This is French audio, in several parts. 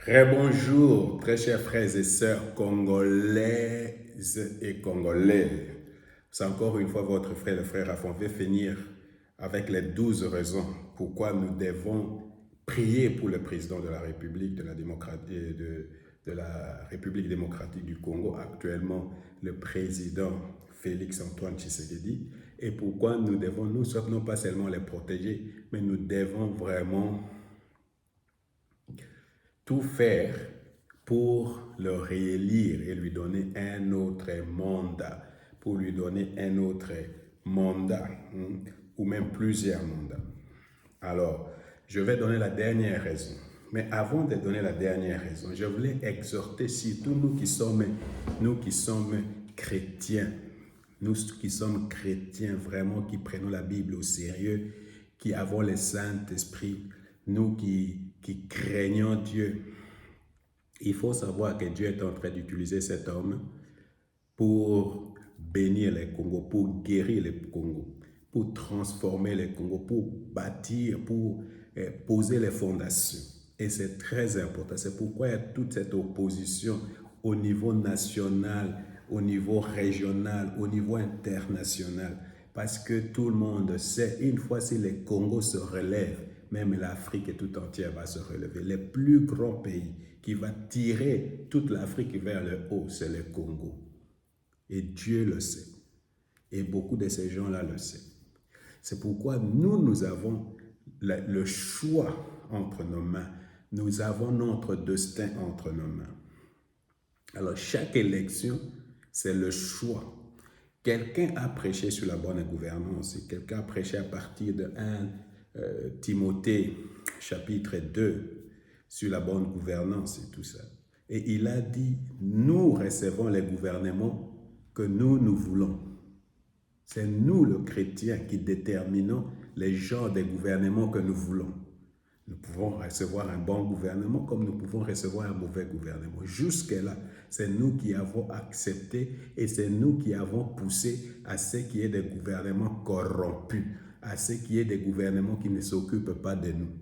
Bonjour, très chers frères et sœurs congolaises et congolais. C'est encore une fois votre frère, le frère Afon, veut finir avec les 12 raisons pourquoi nous devons prier pour le président de la République de la République démocratique du Congo, actuellement le président Félix Antoine Tshisekedi, et pourquoi nous devons, nous sommes non pas seulement les protéger, mais nous devons vraiment tout faire pour le réélire et lui donner un autre mandat, pour lui donner un autre mandat, ou même plusieurs mandats. Alors, je vais donner la dernière raison. Mais avant de donner la dernière raison, je voulais exhorter surtout nous qui sommes chrétiens, nous qui sommes chrétiens vraiment, qui prenons la Bible au sérieux, qui avons le Saint-Esprit, nous qui craignons Dieu. Il faut savoir que Dieu est en train d'utiliser cet homme pour bénir les Congos, pour guérir les Congos, pour transformer les Congos, pour bâtir, pour poser les fondations. Et c'est très important. C'est pourquoi il y a toute cette opposition au niveau national, au niveau régional, au niveau international. Parce que tout le monde sait, une fois si les Congos se relèvent, même l'Afrique tout entière va se relever. Le plus grand pays qui va tirer toute l'Afrique vers le haut, c'est le Congo. Et Dieu le sait. Et beaucoup de ces gens-là le savent. C'est pourquoi nous avons le choix entre nos mains. Nous avons notre destin entre nos mains. Alors, chaque élection, c'est le choix. Quelqu'un a prêché sur la bonne gouvernance. Quelqu'un a prêché à partir de 1 Timothée, chapitre 2, sur la bonne gouvernance et tout ça. Et il a dit, nous recevons les gouvernements que nous voulons. C'est nous, le chrétien, qui déterminons les genres de gouvernements que nous voulons. Nous pouvons recevoir un bon gouvernement comme nous pouvons recevoir un mauvais gouvernement. Jusque-là, c'est nous qui avons accepté et c'est nous qui avons poussé à ce qu'il y ait des gouvernements corrompus, à ce qu'il y ait des gouvernements qui ne s'occupent pas de nous.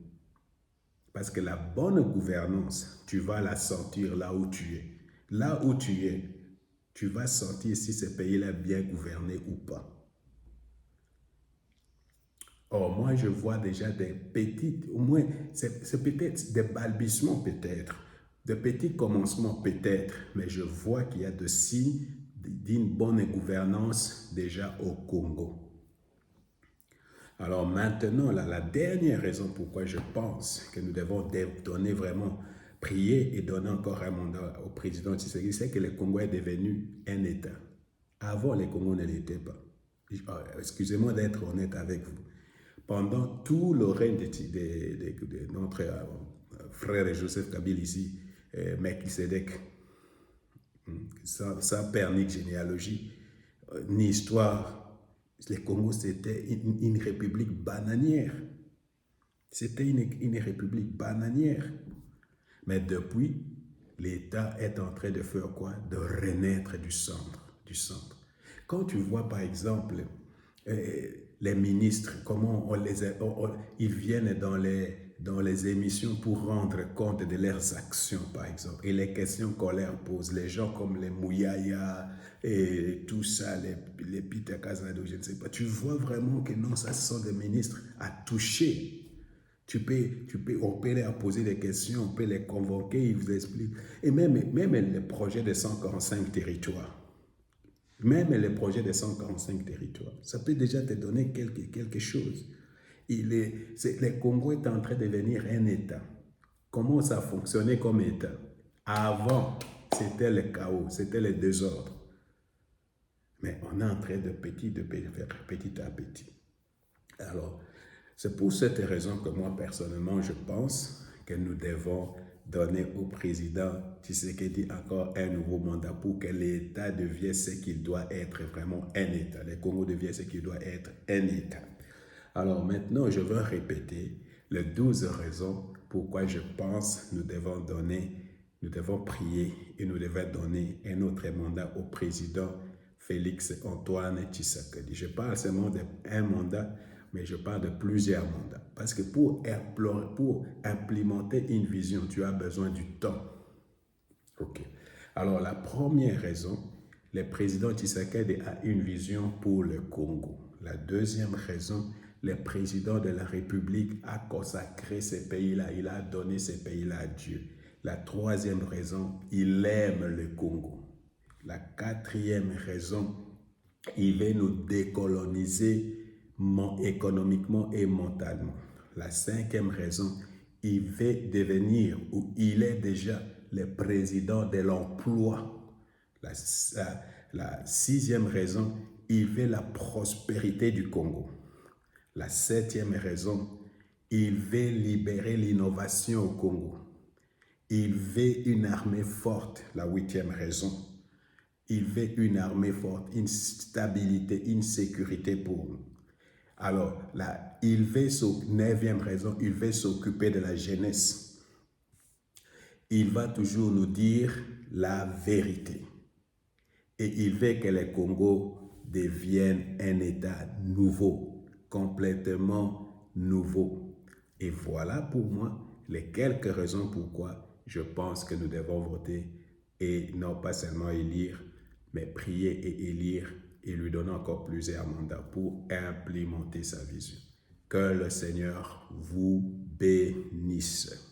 Parce que la bonne gouvernance, tu vas la sentir là où tu es. Là où tu es, tu vas sentir si ce pays-là est bien gouverné ou pas. Or, moi, je vois déjà des petites, au moins, c'est peut-être des balbutiements peut-être, de petits commencements peut-être, mais je vois qu'il y a des signes d'une bonne gouvernance déjà au Congo. Alors maintenant, là, la dernière raison pourquoi je pense que nous devons donner vraiment, prier et donner encore un mandat au président Tshisekedi, c'est que le Congo est devenu un État. Avant, le Congo ne l'était pas. Excusez-moi d'être honnête avec vous. Pendant tout le règne de notre frère Joseph Kabila ici, Melchisedec, sans père ni généalogie, ni histoire, le Congo c'était une république bananière. C'était une république bananière. Mais depuis, l'État est en train de faire quoi? De renaître du centre. Quand tu vois par exemple les ministres, comment ils viennent dans les émissions pour rendre compte de leurs actions, par exemple, et les questions qu'on leur pose, les gens comme les Mouyaya et tout ça, les Peter Kazado, je ne sais pas, tu vois vraiment que non, ça, ce sont des ministres à toucher. On peut leur poser des questions, on peut les convoquer, ils vous expliquent. Et même les projets de 145 territoires. Même les projets de 145 territoires. Ça peut déjà te donner quelque chose. Le Congo est en train de devenir un État. Comment ça fonctionnait comme État? Avant, c'était le chaos, c'était le désordre. Mais on est en train de faire petit à petit. Alors, c'est pour cette raison que moi, personnellement, je pense que nous devons donner au président Tshisekedi encore un nouveau mandat pour que l'État devienne ce qu'il doit être, vraiment un État. Le Congo devient ce qu'il doit être, un État. Alors maintenant, je veux répéter les 12 raisons pourquoi je pense que nous devons prier et nous devons donner un autre mandat au président Félix Antoine Tshisekedi. Je parle seulement d'un mandat mais je parle de plusieurs mandats. Parce que pour implémenter une vision, tu as besoin du temps. OK. Alors, la première raison, le président Tshisekedi a une vision pour le Congo. La deuxième raison, le président de la République a consacré ces pays-là, il a donné ces pays-là à Dieu. La troisième raison, il aime le Congo. La quatrième raison, il veut nous décoloniser économiquement et mentalement. La cinquième raison, il veut devenir, ou il est déjà le président de l'emploi. La sixième raison, il veut la prospérité du Congo. La septième raison, il veut libérer l'innovation au Congo. Il veut une armée forte. La huitième raison, il veut une armée forte, une stabilité, une sécurité pour nous. Alors, là, neuvième raison, il veut s'occuper de la jeunesse. Il va toujours nous dire la vérité. Et il veut que le Congo devienne un État nouveau, complètement nouveau. Et voilà pour moi les quelques raisons pourquoi je pense que nous devons voter et non pas seulement élire, mais prier et élire et lui donner encore plusieurs mandats pour implémenter sa vision. Que le Seigneur vous bénisse.